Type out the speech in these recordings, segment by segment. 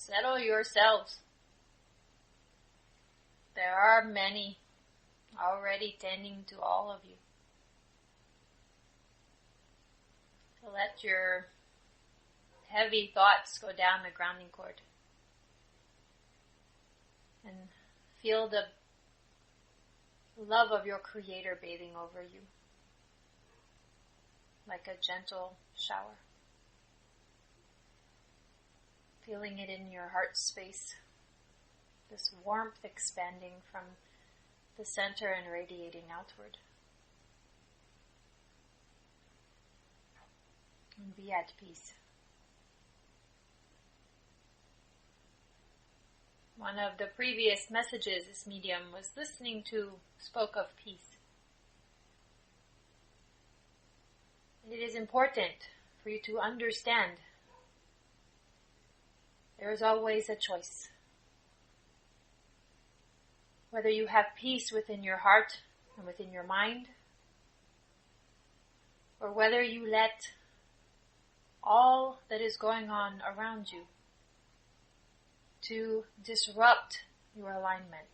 Settle yourselves. There are many already tending to all of you. So let your heavy thoughts go down the grounding cord. And feel the love of your Creator bathing over you, like a gentle shower. Feeling it in your heart space, this warmth expanding from the center and radiating outward. And be at peace. One of the previous messages this medium was listening to spoke of peace. It is important for you to understand there is always a choice. Whether you have peace within your heart and within your mind, or whether you let all that is going on around you to disrupt your alignment.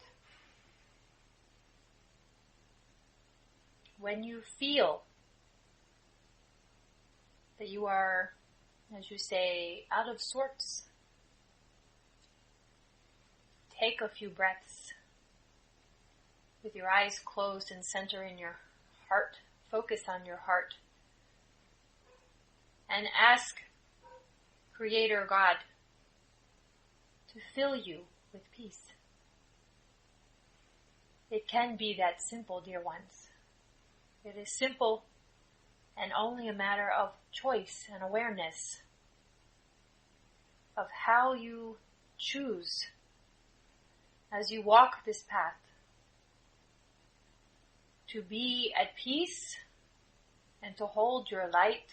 When you feel that you are, as you say, out of sorts, take a few breaths with your eyes closed and center in your heart. Focus on your heart and ask Creator God to fill you with peace. It can be that simple, dear ones. It is simple and only a matter of choice and awareness of how you choose as you walk this path to be at peace and to hold your light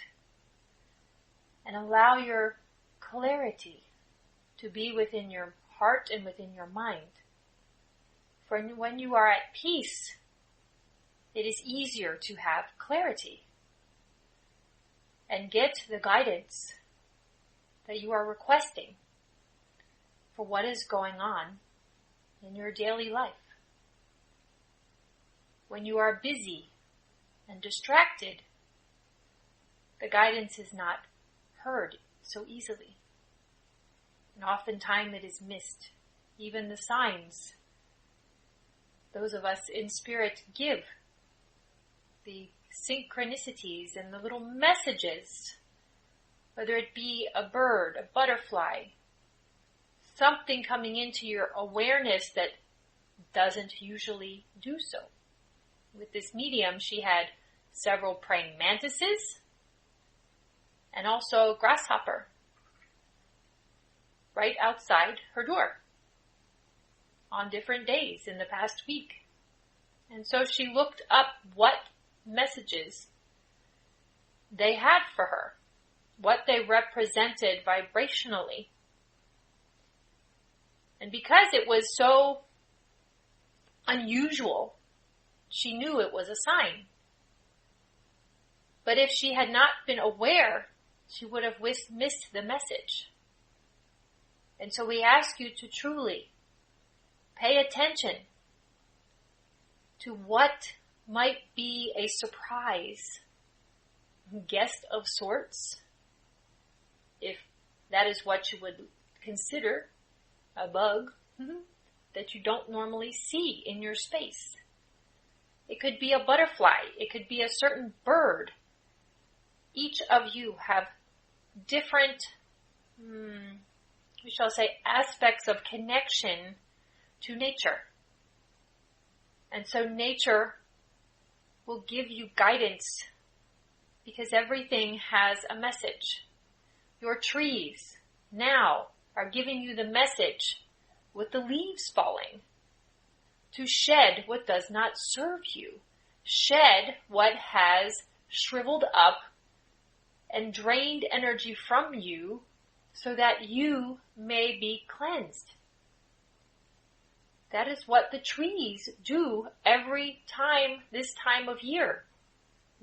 and allow your clarity to be within your heart and within your mind. For when you are at peace, it is easier to have clarity and get the guidance that you are requesting for what is going on in your daily life. When you are busy and distracted, the guidance is not heard so easily. And oftentimes it is missed. Even the signs those of us in spirit give, the synchronicities and the little messages, whether it be a bird, a butterfly, something coming into your awareness that doesn't usually do so. With this medium, she had several praying mantises and also a grasshopper right outside her door on different days in the past week. And so she looked up what messages they had for her, what they represented vibrationally. And because it was so unusual, she knew it was a sign. But if she had not been aware, she would have missed the message. And so we ask you to truly pay attention to what might be a surprise guest of sorts, if that is what you would consider a bug that you don't normally see in your space. It could be a butterfly. It could be a certain bird. Each of you have different, we shall say, aspects of connection to nature. And so nature will give you guidance because everything has a message. Your trees now are giving you the message with the leaves falling to shed what does not serve you. Shed what has shriveled up and drained energy from you so that you may be cleansed. That is what the trees do every time this time of year.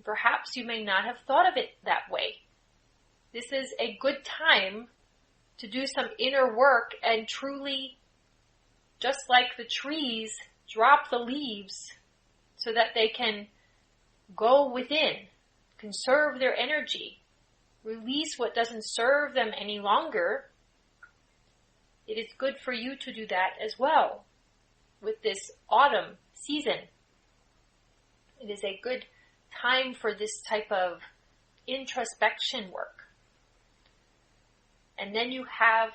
Perhaps you may not have thought of it that way. This is a good time to do some inner work and truly, just like the trees, drop the leaves so that they can go within, conserve their energy, release what doesn't serve them any longer. It is good for you to do that as well with this autumn season. It is a good time for this type of introspection work. And then you have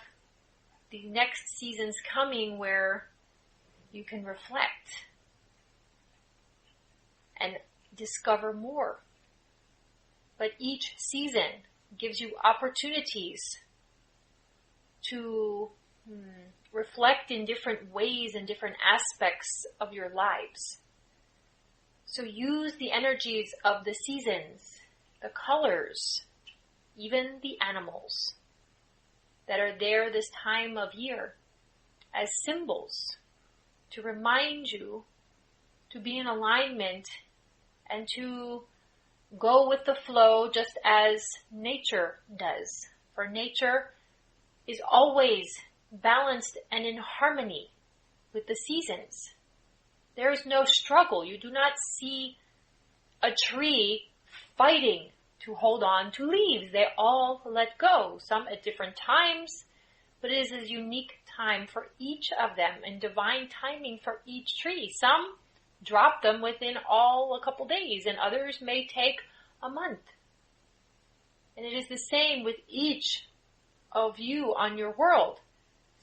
the next seasons coming where you can reflect and discover more. But each season gives you opportunities to reflect in different ways and different aspects of your lives. So use the energies of the seasons, the colors, even the animals that are there this time of year as symbols to remind you to be in alignment and to go with the flow just as nature does. For nature is always balanced and in harmony with the seasons. There is no struggle. You do not see a tree fighting to hold on to leaves. They all let go, some at different times, but it is a unique time for each of them and divine timing for each tree. Some drop them within a couple days, and others may take a month. And it is the same with each of you on your world.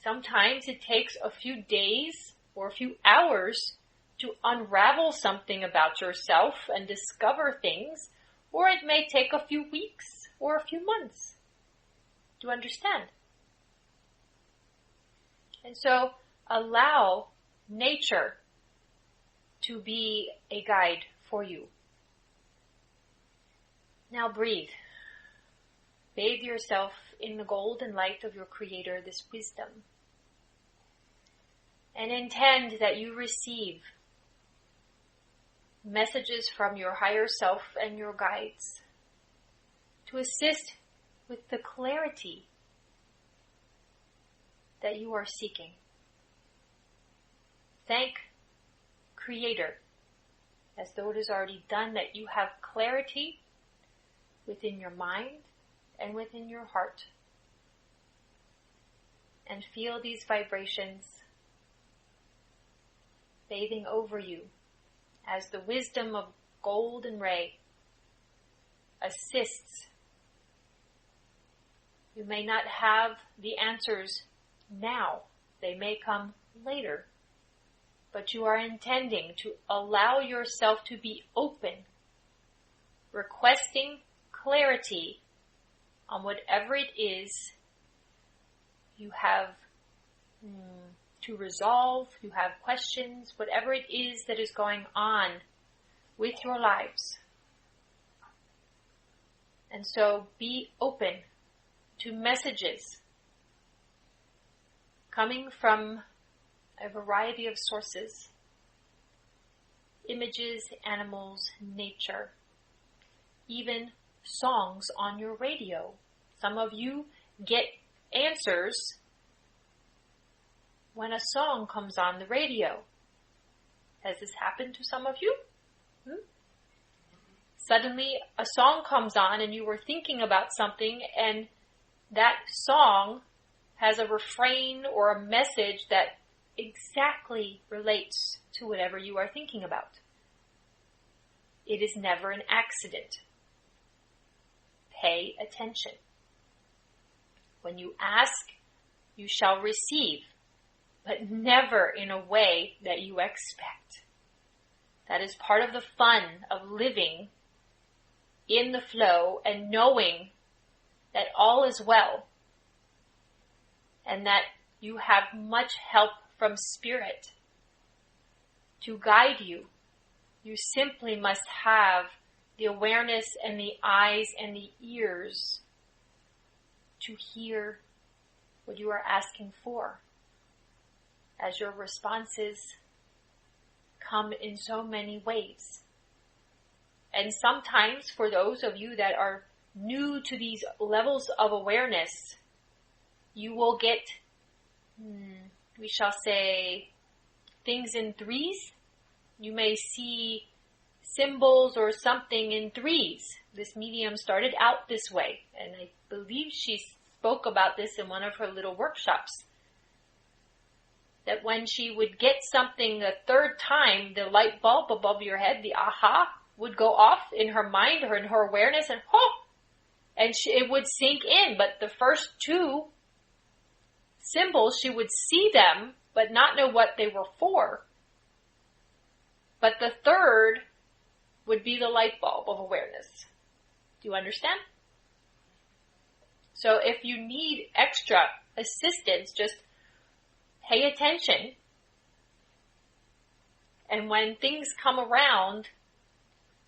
Sometimes it takes a few days or a few hours to unravel something about yourself and discover things, or it may take a few weeks or a few months to understand. And so allow nature to be a guide for you. Now breathe. Bathe yourself in the golden light of your Creator, this wisdom. And intend that you receive messages from your higher self and your guides to assist with the clarity that you are seeking. Thank Creator, as though it is already done, that you have clarity within your mind and within your heart. And feel these vibrations bathing over you as the wisdom of golden ray assists. You may not have the answers now. They may come later. But you are intending to allow yourself to be open, requesting clarity on whatever it is you have to resolve, you have questions, whatever it is that is going on with your lives. And so be open to messages coming from a variety of sources: images, animals, nature, even songs on your radio. Some of you get answers when a song comes on the radio. Has this happened to some of you? Suddenly a song comes on and you were thinking about something, and that song has a refrain or a message that exactly relates to whatever you are thinking about. It is never an accident. Pay attention. When you ask, you shall receive, but never in a way that you expect. That is part of the fun of living in the flow and knowing that all is well and that you have much help from Spirit to guide you. You simply must have the awareness and the eyes and the ears to hear what you are asking for, as your responses come in so many ways. And sometimes for those of you that are new to these levels of awareness, you will get, we shall say, things in threes. You may see symbols or something in threes. This medium started out this way, and I believe she spoke about this in one of her little workshops. That when she would get something a third time, the light bulb above your head, the aha, would go off in her mind or in her awareness, and it would sink in. But the first two symbols, she would see them, but not know what they were for. But the third would be the light bulb of awareness. Do you understand? So if you need extra assistance, just pay attention. And when things come around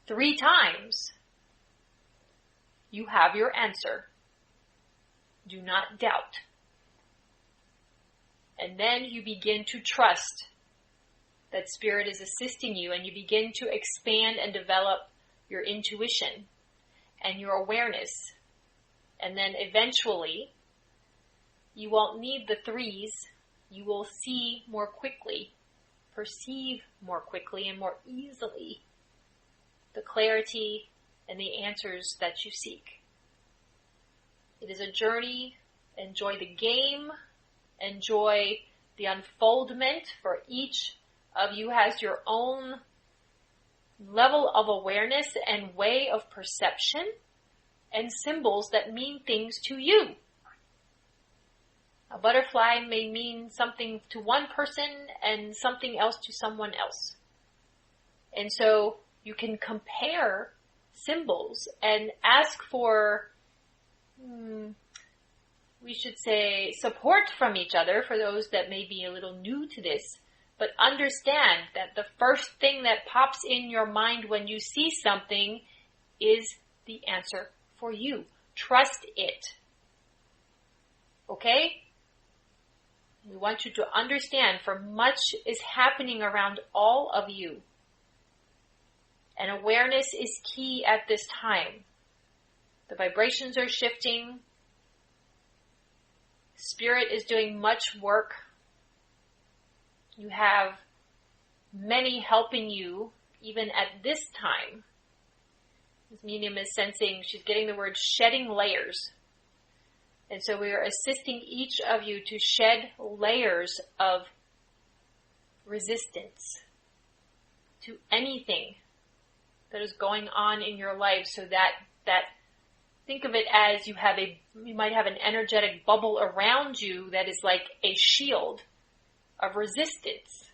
3 times, you have your answer. Do not doubt. And then you begin to trust that Spirit is assisting you, and you begin to expand and develop your intuition and your awareness. And then eventually, you won't need the threes. You will see more quickly, perceive more quickly and more easily the clarity and the answers that you seek. It is a journey. Enjoy the game. Enjoy the unfoldment, for each of you has your own level of awareness and way of perception and symbols that mean things to you. A butterfly may mean something to one person and something else to someone else. And so you can compare symbols and ask for, we should say, support from each other for those that may be a little new to this. But understand that the first thing that pops in your mind when you see something is the answer for you. Trust it. Okay? We want you to understand, for much is happening around all of you. And awareness is key at this time. The vibrations are shifting. Spirit is doing much work. You have many helping you, even at this time. This medium is sensing, she's getting the word shedding layers. And so we are assisting each of you to shed layers of resistance to anything that is going on in your life, so that think of it as you might have an energetic bubble around you that is like a shield of resistance.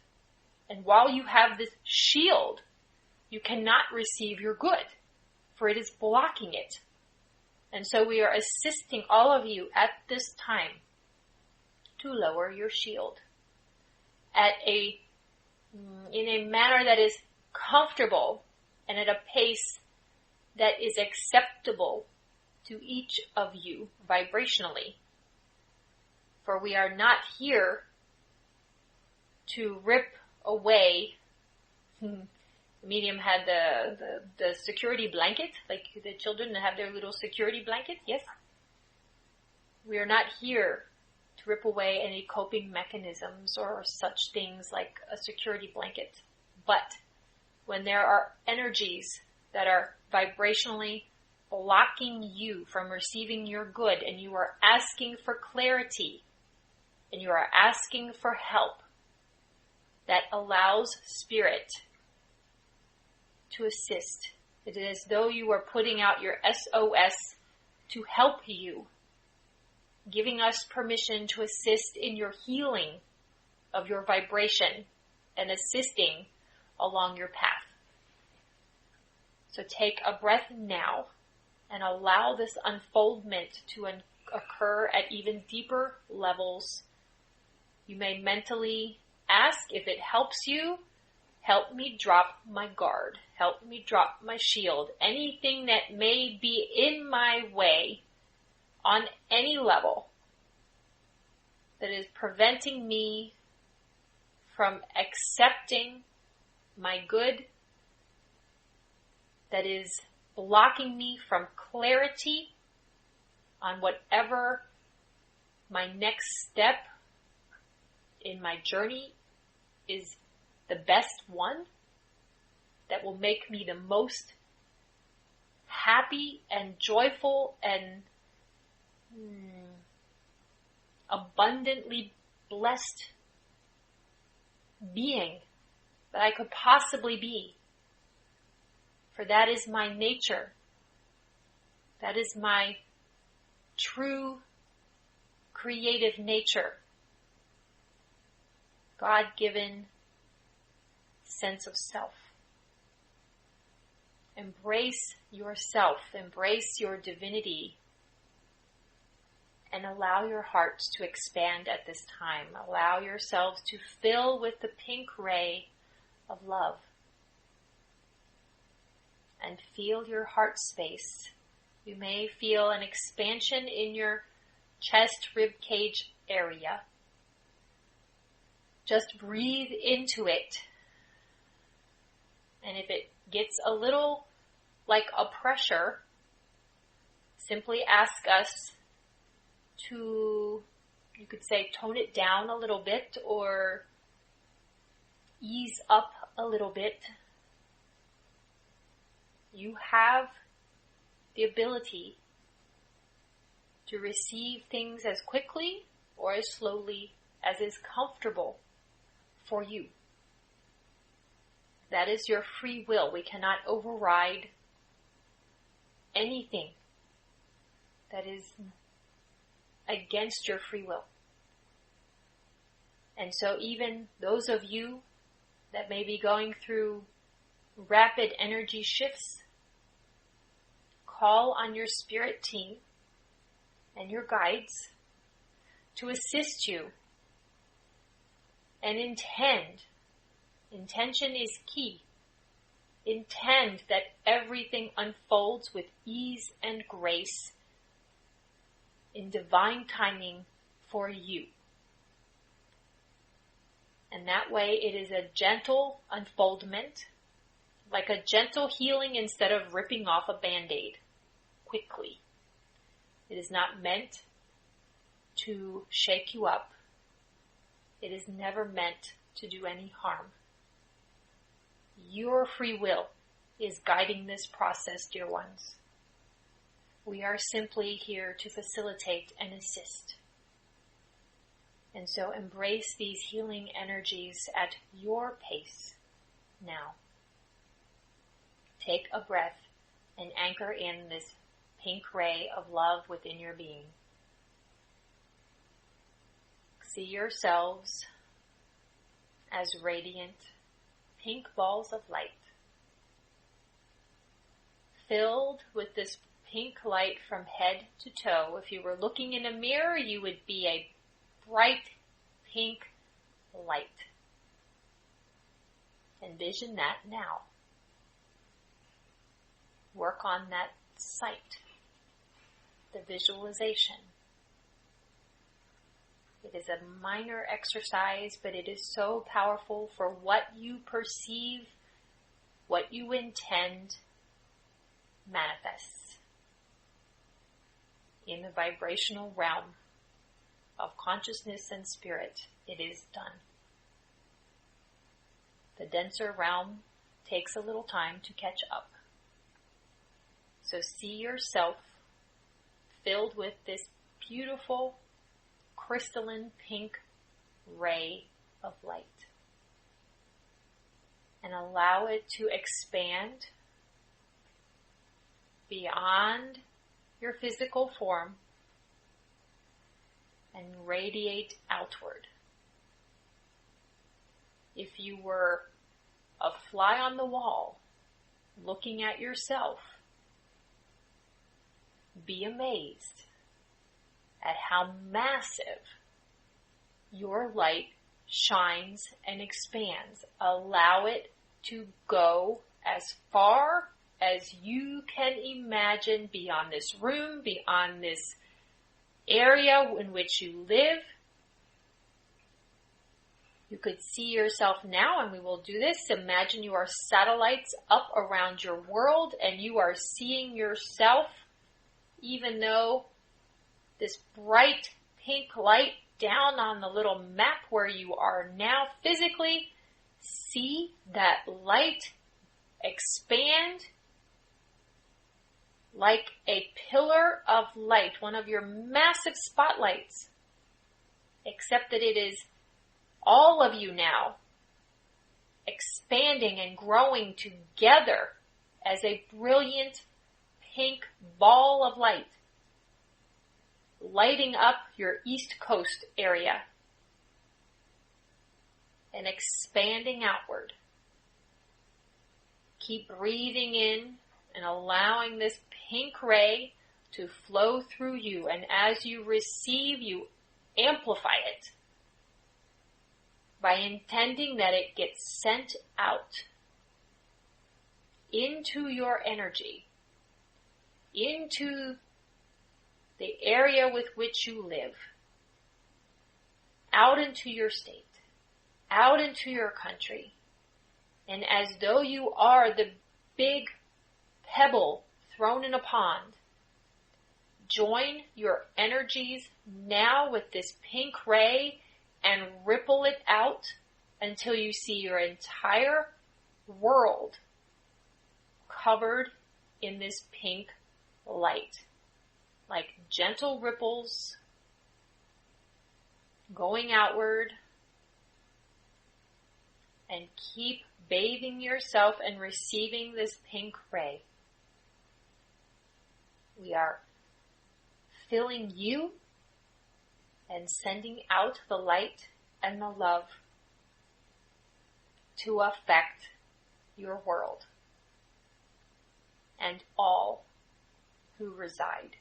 And while you have this shield, you cannot receive your good, for it is blocking it. And so we are assisting all of you at this time to lower your shield in a manner that is comfortable and at a pace that is acceptable to each of you vibrationally. For we are not here to rip away. The medium had the security blanket, like the children have their little security blanket, yes? We are not here to rip away any coping mechanisms or such things like a security blanket. But when there are energies that are vibrationally blocking you from receiving your good, and you are asking for clarity, and you are asking for help, that allows Spirit to assist. It is as though you are putting out your SOS to help you, giving us permission to assist in your healing of your vibration and assisting along your path. So take a breath now and allow this unfoldment to occur at even deeper levels. You may mentally ask, if it helps you, help me drop my guard. Help me drop my shield. Anything that may be in my way on any level that is preventing me from accepting my good, that is blocking me from clarity on whatever my next step in my journey is the best one that will make me the most happy and joyful and abundantly blessed being that I could possibly be. For that is my nature. That is my true creative nature. God-given sense of self. Embrace yourself. Embrace your divinity. And allow your heart to expand at this time. Allow yourselves to fill with the pink ray of love. And feel your heart space. You may feel an expansion in your chest, rib cage area. Just breathe into it. And if it gets a little like a pressure, simply ask us to, you could say, tone it down a little bit or ease up a little bit. You have the ability to receive things as quickly or as slowly as is comfortable for you. That is your free will. We cannot override anything that is against your free will. And so even those of you that may be going through rapid energy shifts, call on your spirit team and your guides to assist you and intend. Intention is key. Intend that everything unfolds with ease and grace in divine timing for you. And that way it is a gentle unfoldment, like a gentle healing instead of ripping off a Band-Aid quickly. It is not meant to shake you up. It is never meant to do any harm. Your free will is guiding this process, dear ones. We are simply here to facilitate and assist. And so embrace these healing energies at your pace now. Take a breath and anchor in this pink ray of love within your being. See yourselves as radiant pink balls of light, filled with this pink light from head to toe. If you were looking in a mirror, you would be a bright pink light. Envision that now. Work on that sight, the visualization. It is a minor exercise, but it is so powerful for what you perceive, what you intend, manifests in the vibrational realm of consciousness and spirit. It is done. The denser realm takes a little time to catch up. So see yourself filled with this beautiful crystalline pink ray of light. And allow it to expand beyond your physical form and radiate outward. If you were a fly on the wall looking at yourself, be amazed at how massive your light shines and expands. Allow it to go as far as you can imagine beyond this room, beyond this area in which you live. You could see yourself now, and we will do this. Imagine you are satellites up around your world, and you are seeing yourself, even though this bright pink light down on the little map where you are now physically. See that light expand like a pillar of light, one of your massive spotlights, except that it is all of you now expanding and growing together as a brilliant pink ball of light, lighting up your East Coast area and expanding outward. Keep breathing in and allowing this pink ray to flow through you. And as you receive, you amplify it by intending that it gets sent out into your energy, into the area with which you live, out into your state, out into your country. And as though you are the big pebble thrown in a pond, join your energies now with this pink ray and ripple it out until you see your entire world covered in this pink light, like gentle ripples going outward. And keep bathing yourself and receiving this pink ray. We are filling you and sending out the light and the love to affect your world and all who reside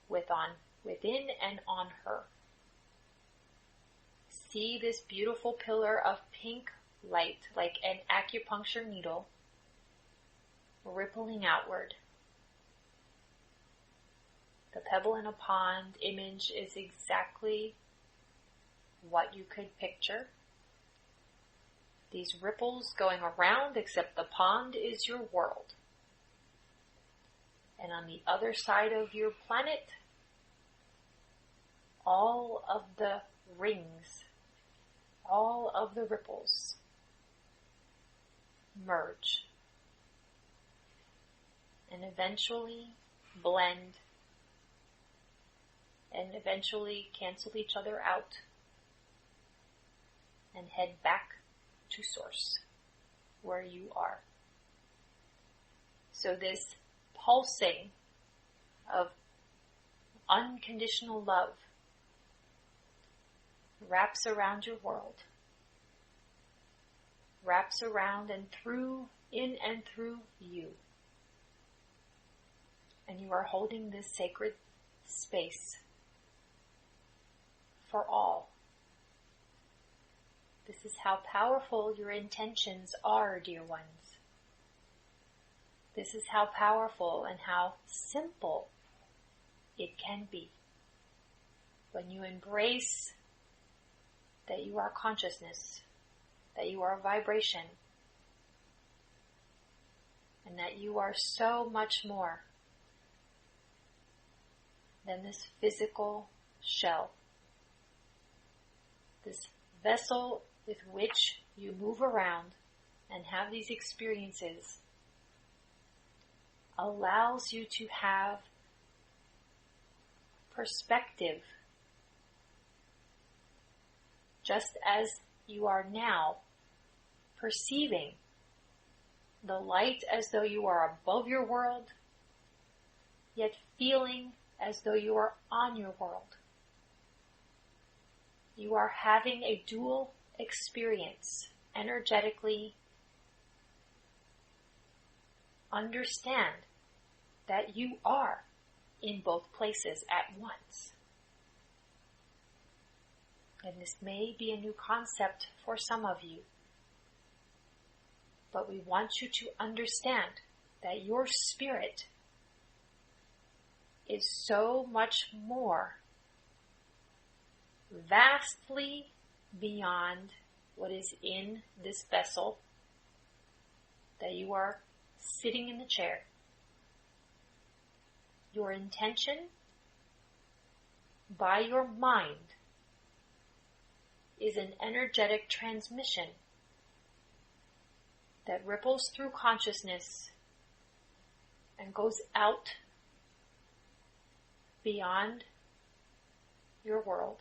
within and on her. See this beautiful pillar of pink light like an acupuncture needle rippling outward. The pebble in a pond image is exactly what you could picture. These ripples going around, except the pond is your world. And on the other side of your planet, all of the rings, all of the ripples merge and eventually blend and eventually cancel each other out and head back to source where you are. So this pulsing of unconditional love wraps around your world, wraps around and through, in and through you. And you are holding this sacred space for all. This is how powerful your intentions are, dear ones. This is how powerful and how simple it can be when you embrace that you are consciousness, that you are vibration, and that you are so much more than this physical shell, this vessel with which you move around and have these experiences allows you to have perspective, just as you are now perceiving the light as though you are above your world, yet feeling as though you are on your world. You are having a dual experience energetically. Understand that you are in both places at once. And this may be a new concept for some of you, but we want you to understand that your spirit is so much more, vastly beyond what is in this vessel, that you are sitting in the chair. Your intention by your mind is an energetic transmission that ripples through consciousness and goes out beyond your world.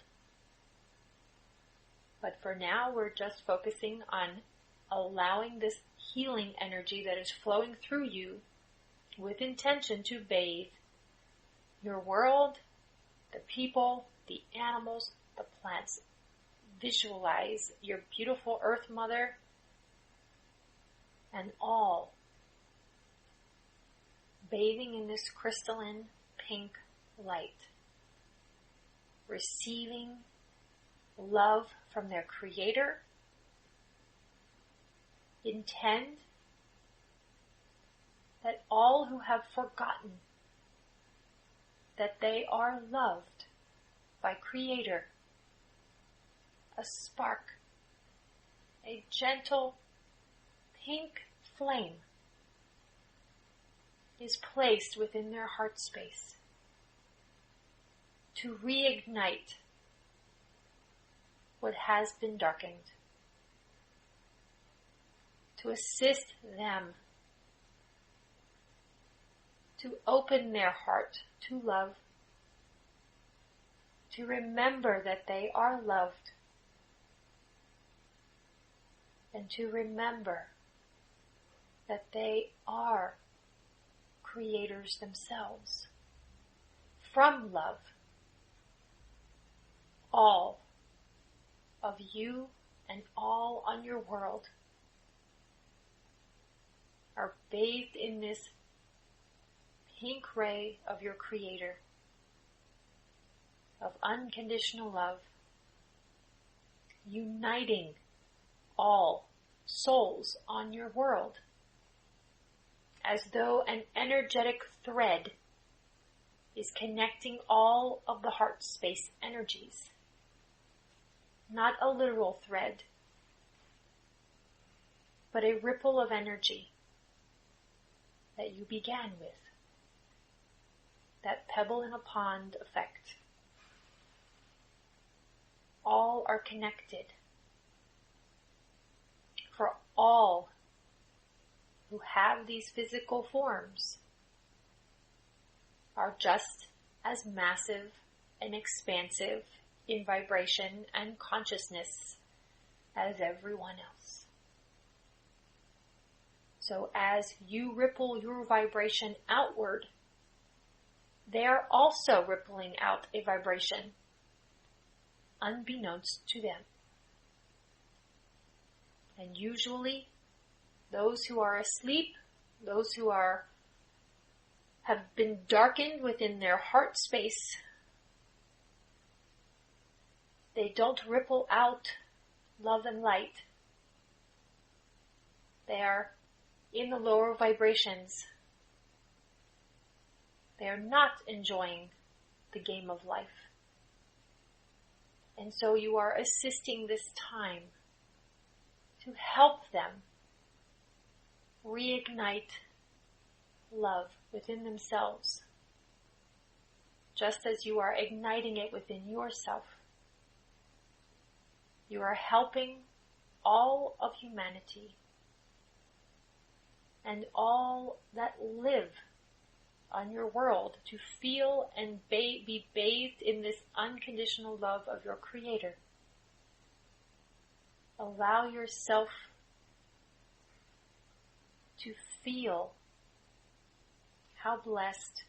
But for now, we're just focusing on allowing this healing energy that is flowing through you with intention to bathe your world, the people, the animals, the plants. Visualize your beautiful Earth Mother and all bathing in this crystalline pink light, receiving love from their Creator. Intend that all who have forgotten that they are loved by Creator, a spark, a gentle pink flame is placed within their heart space to reignite what has been darkened, to assist them to open their heart to love, to remember that they are loved, and to remember that they are creators themselves from love. All of you and all on your world are bathed in this pink ray of your Creator, of unconditional love, uniting all souls on your world, as though an energetic thread is connecting all of the heart space energies. Not a literal thread, but a ripple of energy that you began with. That pebble in a pond effect. All are connected. For all who have these physical forms are just as massive and expansive in vibration and consciousness as everyone else. So as you ripple your vibration outward, they are also rippling out a vibration unbeknownst to them. And usually, those who are asleep, those who have been darkened within their heart space, they don't ripple out love and light. They are in the lower vibrations. They are not enjoying the game of life. And so you are assisting this time to help them reignite love within themselves, just as you are igniting it within yourself. You are helping all of humanity and all that live on your world to feel and be bathed in this unconditional love of your Creator. Allow yourself to feel how blessed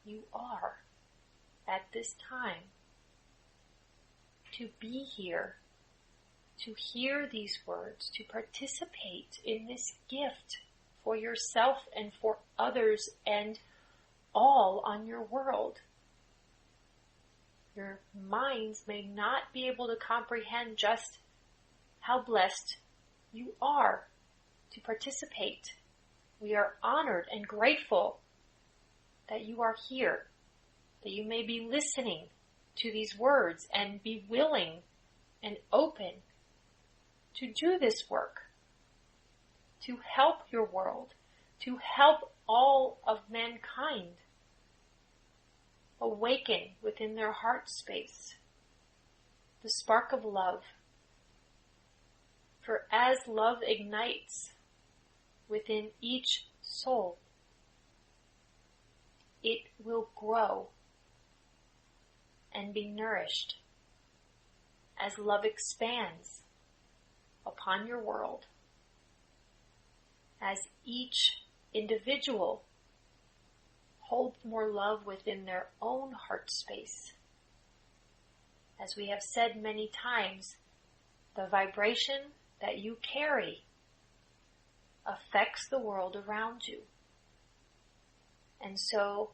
you are at this time to be here, to hear these words, to participate in this gift for yourself and for others and all on your world. Your minds may not be able to comprehend just how blessed you are to participate. We are honored and grateful that you are here, that you may be listening to these words and be willing and open to do this work, to help your world, to help all of mankind. awaken within their heart space the spark of love. For as love ignites within each soul, it will grow and be nourished as love expands upon your world, as each individual holds more love within their own heart space. As we have said many times, the vibration that you carry affects the world around you. And so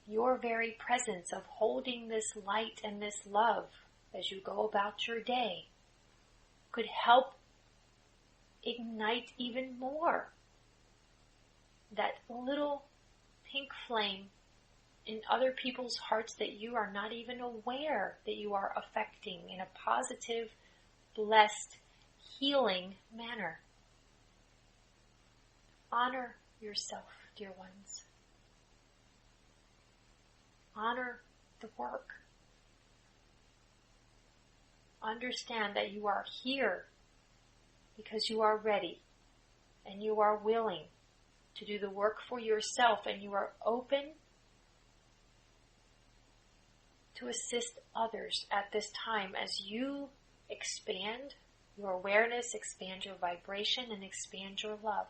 your very presence of holding this light and this love as you go about your day could help ignite even more that little pink flame in other people's hearts that you are not even aware that you are affecting in a positive, blessed, healing manner. Honor yourself, dear ones. Honor the work. Understand that you are here because you are ready and you are willing to do the work for yourself, and you are open to assist others at this time as you expand your awareness, expand your vibration, and expand your love.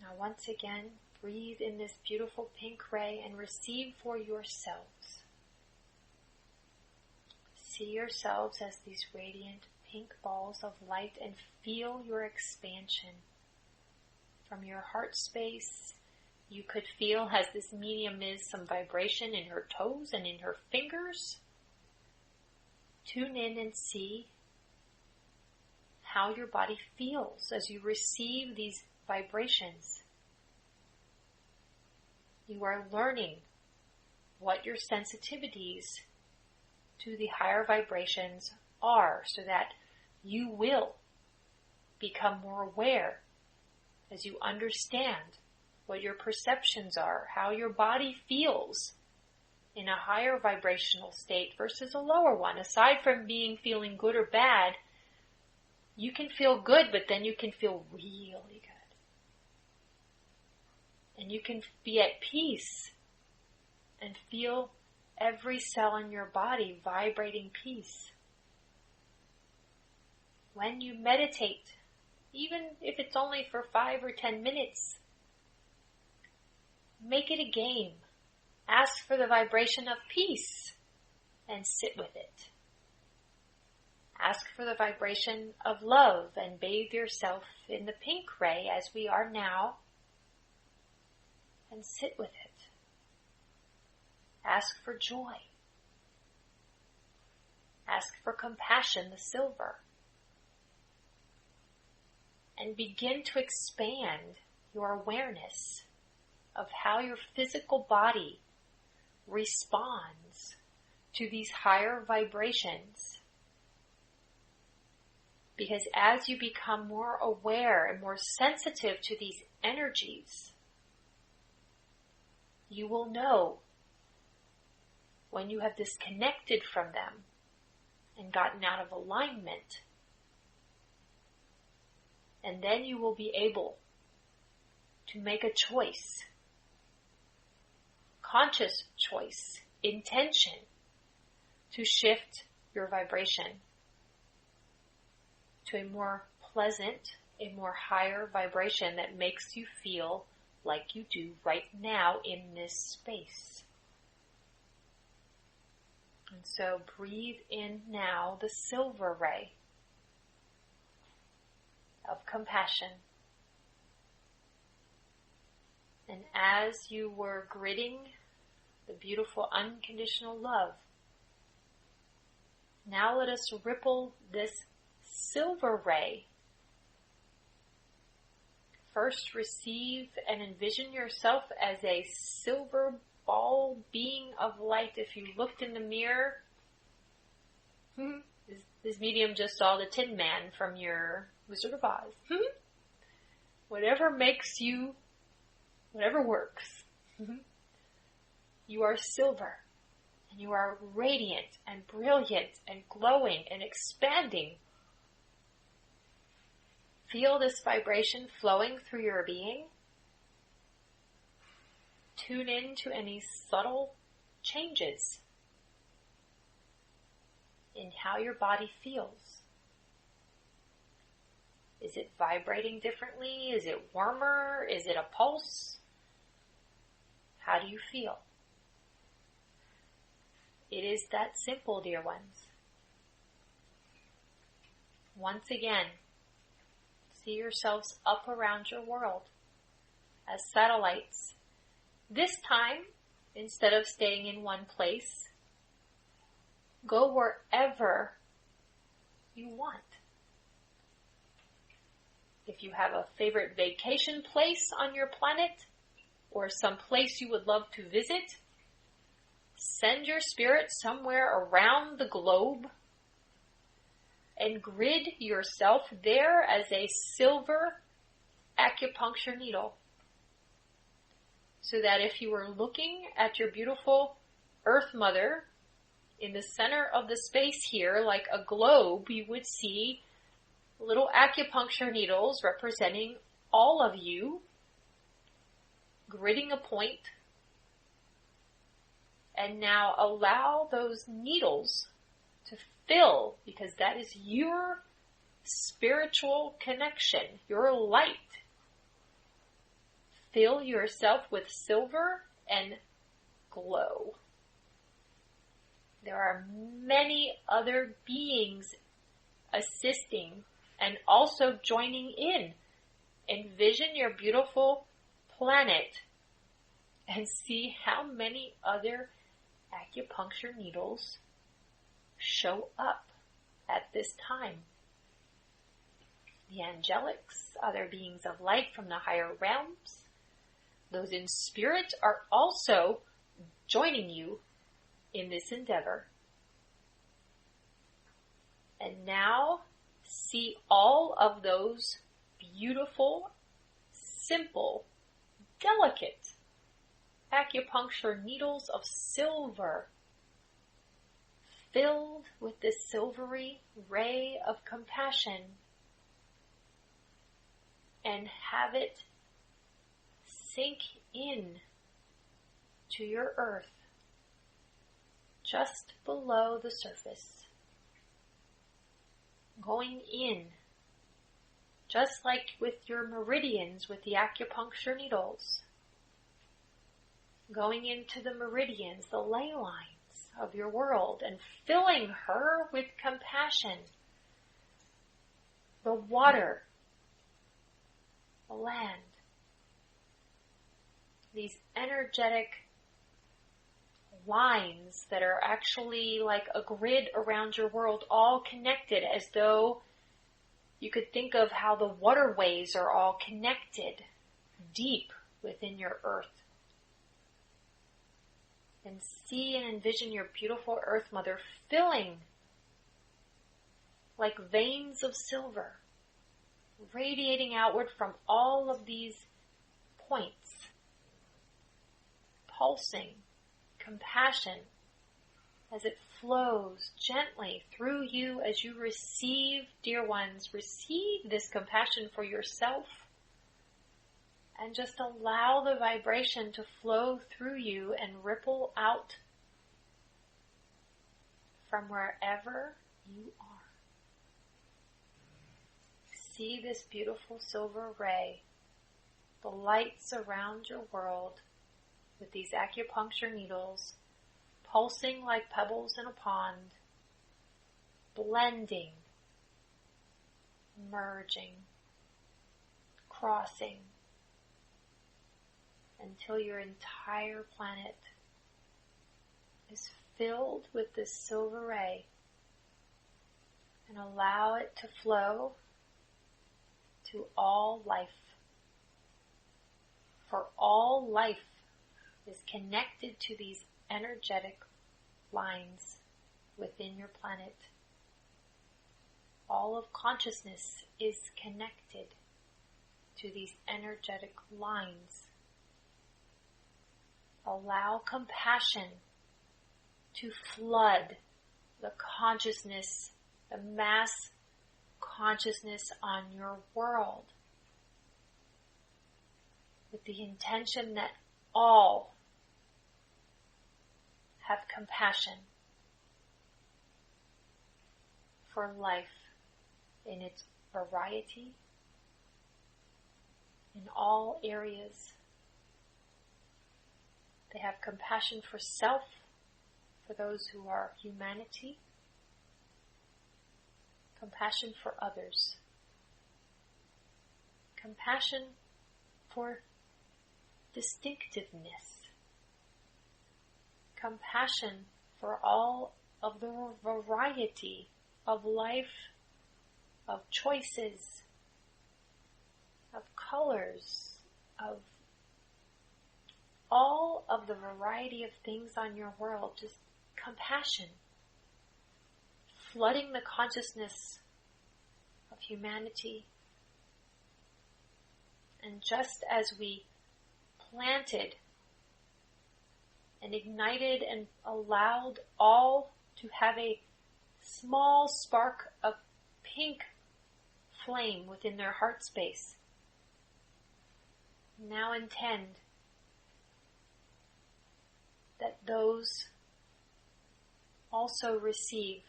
Now once again, breathe in this beautiful pink ray and receive for yourselves. See yourselves as these radiant pink balls of light and feel your expansion. From your heart space, you could feel, as this medium is, some vibration in her toes and in her fingers. Tune in and see how your body feels as you receive these vibrations. You are learning what your sensitivities to the higher vibrations are, so that you will become more aware as you understand what your perceptions are, how your body feels in a higher vibrational state versus a lower one. Aside from feeling good or bad, you can feel good, but then you can feel really good. And you can be at peace and feel every cell in your body vibrating peace. When you meditate, even if it's only for 5 or 10 minutes, make it a game. Ask for the vibration of peace and sit with it. Ask for the vibration of love and bathe yourself in the pink ray as we are now, and sit with it. Ask for joy. Ask for compassion, the silver. And begin to expand your awareness of how your physical body responds to these higher vibrations. Because as you become more aware and more sensitive to these energies, you will know when you have disconnected from them and gotten out of alignment. And then you will be able to make a choice, conscious choice, intention, to shift your vibration to a more pleasant, a more higher vibration that makes you feel like you do right now in this space. And so breathe in now the silver ray of compassion. And as you were gritting the beautiful unconditional love, now let us ripple this silver ray. First, receive and envision yourself as a silver ball being of light. If you looked in the mirror, this medium just saw the Tin Man from your Wizard of Oz. Whatever makes you, whatever works. You are silver, and you are radiant and brilliant and glowing and expanding. Feel this vibration flowing through your being. Tune in to any subtle changes in how your body feels. Is it vibrating differently? Is it warmer? Is it a pulse? How do you feel? It is that simple, dear ones. Once again, see yourselves up around your world as satellites. This time, instead of staying in one place, go wherever you want. If you have a favorite vacation place on your planet, or some place you would love to visit, send your spirit somewhere around the globe and grid yourself there as a silver acupuncture needle. So that if you were looking at your beautiful Earth Mother in the center of the space here, like a globe, you would see little acupuncture needles representing all of you, gridding a point. And now allow those needles to fill, because that is your spiritual connection, your light. Fill yourself with silver and glow. There are many other beings assisting and also joining in. Envision your beautiful planet and see how many other acupuncture needles show up at this time. The angelics, other beings of light from the higher realms, those in spirit are also joining you in this endeavor. And now see all of those beautiful, simple, delicate acupuncture needles of silver filled with this silvery ray of compassion, and have it sink in to your earth just below the surface, going in just like with your meridians with the acupuncture needles, going into the meridians, the ley lines of your world, and filling her with compassion, the water, the land, these energetic lines that are actually like a grid around your world, all connected, as though you could think of how the waterways are all connected deep within your earth. And see and envision your beautiful Earth Mother filling like veins of silver, radiating outward from all of these points, pulsing compassion as it flows gently through you as you receive, dear ones, receive this compassion for yourself, and just allow the vibration to flow through you and ripple out from wherever you are. See this beautiful silver ray, the lights around your world with these acupuncture needles, pulsing like pebbles in a pond, blending, merging, crossing, until your entire planet is filled with this silver ray, and allow it to flow to all life. For all life is connected to these energetic lines within your planet. All of consciousness is connected to these energetic lines. allow compassion to flood the consciousness, the mass consciousness on your world, with the intention that all have compassion for life in its variety, in all areas. They have compassion for self, for those who are humanity, compassion for others, compassion for distinctiveness, compassion for all of the variety of life, of choices, of colors, of all of the variety of things on your world. Just compassion, flooding the consciousness of humanity. And just as we planted and ignited and allowed all to have a small spark of pink flame within their heart space, now intend that those also receive,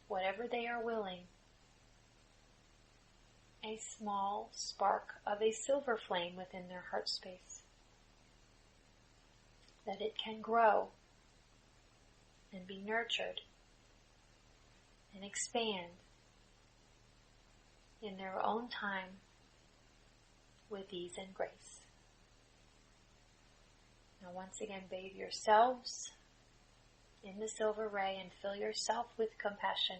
whatever they are willing, a small spark of a silver flame within their heart space, that it can grow and be nurtured and expand in their own time with ease and grace. Now once again, bathe yourselves in the silver ray and fill yourself with compassion.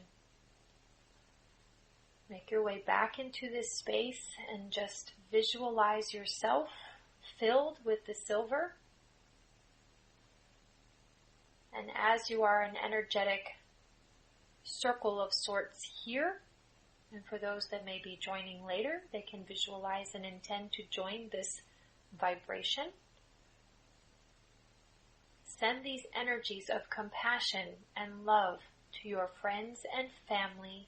Make your way back into this space and just visualize yourself filled with the silver. And as you are an energetic circle of sorts here, and for those that may be joining later, they can visualize and intend to join this vibration. Send these energies of compassion and love to your friends and family.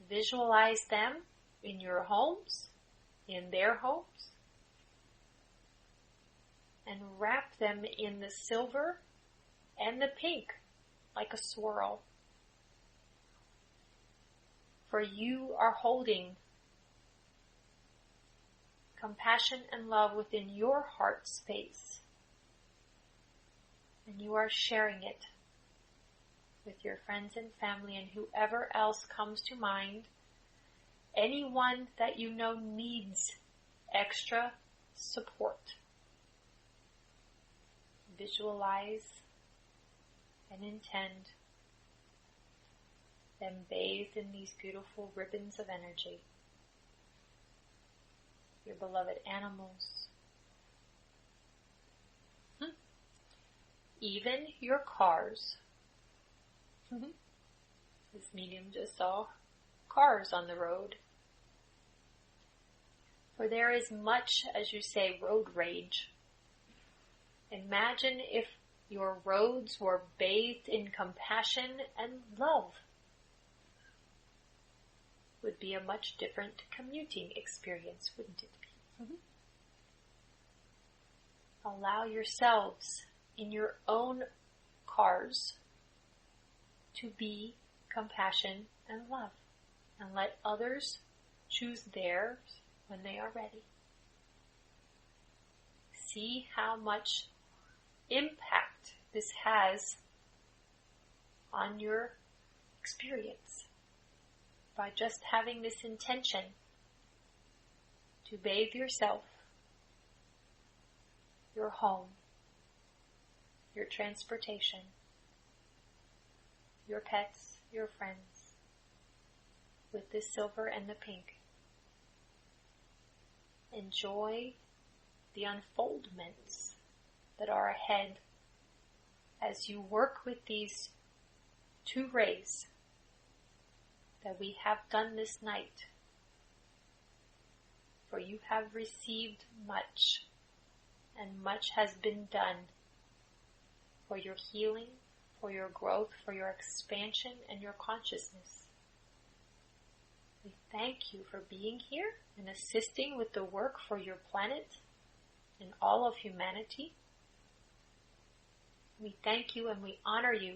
Visualize them in your homes, in their homes, and wrap them in the silver and the pink like a swirl. For you are holding compassion and love within your heart space, and you are sharing it with your friends and family and whoever else comes to mind, anyone that you know needs extra support. Visualize and intend them bathed in these beautiful ribbons of energy. Your beloved animals, even your cars. This medium just saw cars on the road. For there is much, as you say, road rage. Imagine if your roads were bathed in compassion and love. Would be a much different commuting experience, wouldn't it be? Allow yourselves in your own cars to be compassion and love, and let others choose theirs when they are ready. See how much impact this has on your experience by just having this intention to bathe yourself, your home, your transportation, your pets, your friends, with the silver and the pink. Enjoy the unfoldments that are ahead as you work with these two rays that we have done this night. For you have received much and much has been done for your healing, for your growth, for your expansion and your consciousness. We thank you for being here and assisting with the work for your planet and all of humanity. We thank you and we honor you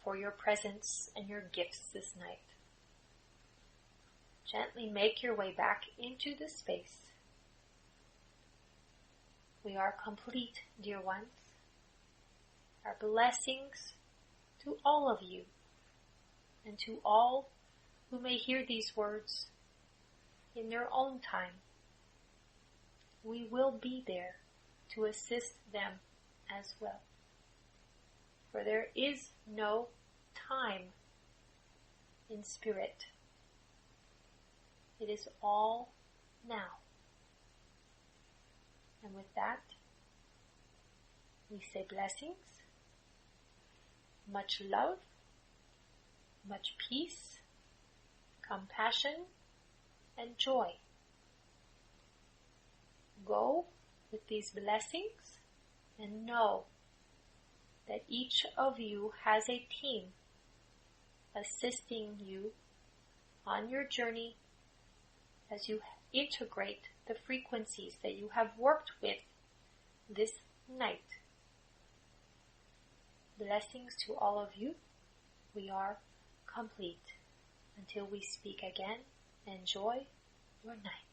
for your presence and your gifts this night. Gently make your way back into the space. We are complete, dear ones. Our blessings to all of you and to all who may hear these words in their own time. We will be there to assist them as well. For there is no time in spirit. It is all now. And with that, we say blessings, much love, much peace, compassion, and joy. Go with these blessings and know that each of you has a team assisting you on your journey as you integrate the frequencies that you have worked with this night. Blessings to all of you. We are complete. Until we speak again, enjoy your night.